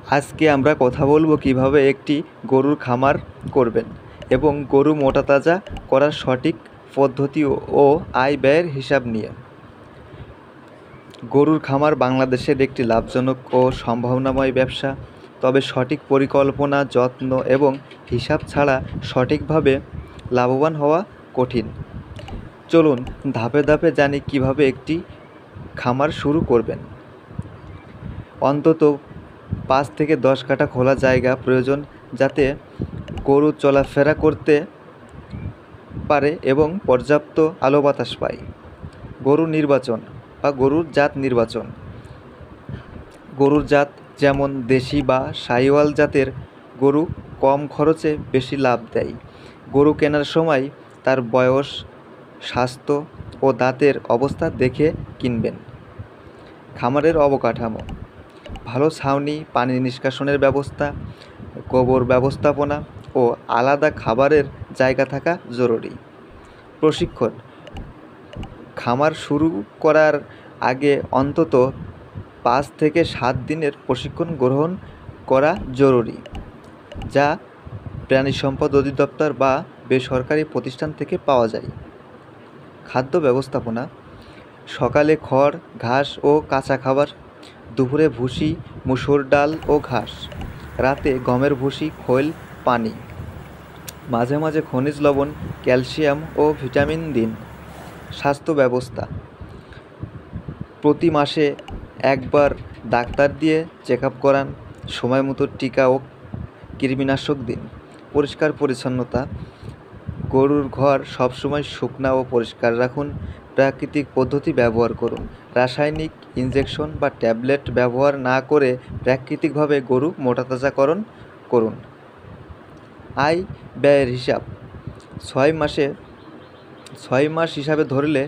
আজকে আমরা কথা বলবো কিভাবে একটি গরুর খামার করবেন এবং গরু মোটা তাজা করার সঠিক পদ্ধতি ও আয় ব্যয়ের হিসাব নিয়ে। গরুর খামার বাংলাদেশের একটি লাভজনক ও সম্ভাবনাময় ব্যবসা, তবে সঠিক পরিকল্পনা, যত্ন এবং হিসাব ছাড়া সঠিকভাবে লাভবান হওয়া কঠিন। চলুন ধাপে ধাপে জানি কিভাবে একটি খামার শুরু করবেন। অন্তত 5 থেকে 10 কাঠা খোলা জায়গা প্রয়োজন, যাতে গরু চলাফেরা করতে পারে এবং পর্যাপ্ত আলো বাতাস পায়। গরু নির্বাচন বা গরুর জাত নির্বাচন। গরুর জাত যেমন দেশি বা শাহিওয়াল জাতের গরু কম খরচে বেশি লাভ দেয়। গরু কেনার সময় তার বয়স, স্বাস্থ্য ও দাঁতের অবস্থা দেখে কিনবেন। খামারের অবকাঠামো: ভালো ছাউনি, পানি নিষ্কাশনের ব্যবস্থা, গোবর ব্যবস্থাপনা ও আলাদা খাবারের জায়গা থাকা জরুরি। প্রশিক্ষণ: খামার শুরু করার আগে অন্তত 5 থেকে 7 দিনের প্রশিক্ষণ গ্রহণ করা জরুরি, যা প্রাণী সম্পদ অধিদপ্তর বা বেসরকারি প্রতিষ্ঠান থেকে পাওয়া যায়। খাদ্য ব্যবস্থাপনা: সকালে খড়, ঘাস ও কাঁচা খাবার, দুপুরে ভুসি, মসুর ডাল ও ঘাস, রাতে গমের ভুসি, খৈল, পানি। মাঝে মাঝে খনিজ লবণ, ক্যালসিয়াম ও ভিটামিন দিন। স্বাস্থ্য ব্যবস্থা: প্রতি মাসে একবার ডাক্তার দিয়ে চেক আপ করান, সময় মতো টিকা ও কৃমিনাশক দিন। পরিষ্কার পরিচ্ছন্নতা: গরুর ঘর সবসময় শুকনা ও পরিষ্কার রাখুন। প্রাকৃতিক পদ্ধতি ব্যবহার করুন, রাসায়নিক ইনজেকশন বা ট্যাবলেট ব্যবহার না করে প্রাকৃতিকভাবে গরু মোটাতাজাকরণ করুন। আয় ব্যয়ের হিসাব: 6 মাস হিসাবে ধরলে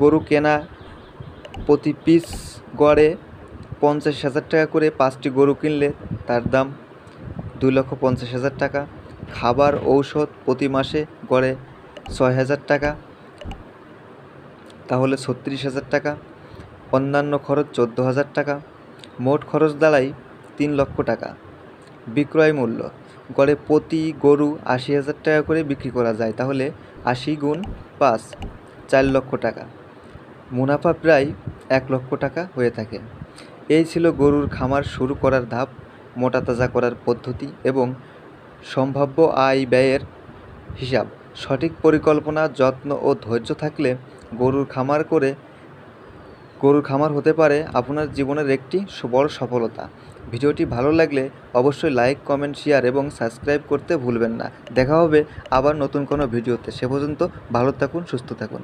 গরু কেনা প্রতি পিস গড়ে 50,000 টাকা করে। 5টি গরু কিনলে তার দাম 2,50,000 টাকা। খাবার ঔষধ প্রতি মাসে গড়ে 6,000 টাকা, তাহলে 36,000 টাকা। অন্যান্য খরচ 14,000 টাকা। মোট খরচ দাঁড়ায় 3 লক্ষ টাকা। বিক্রয় মূল্য: গড়ে প্রতি গরু 80,000 টাকা করে বিক্রি করা যায়, তাহলে 80 গুণ 5, 4 লক্ষ টাকা। মুনাফা প্রায় 1 লক্ষ টাকা হয়ে থাকে। এই ছিল গরুর খামার শুরু করার ধাপ, মোটা তাজা করার পদ্ধতি এবং সম্ভাব্য আয় ব্যয়ের হিসাব। সঠিক পরিকল্পনা, যত্ন ও ধৈর্য থাকলে গরুর খামার হতে পারে আপনার জীবনের একটি বড় সফলতা। ভিডিওটি ভালো লাগলে অবশ্যই লাইক, কমেন্ট, শেয়ার এবং সাবস্ক্রাইব করতে ভুলবেন না। দেখা হবে আবার নতুন কোনো ভিডিওতে। সে পর্যন্ত ভালো থাকুন, সুস্থ থাকুন।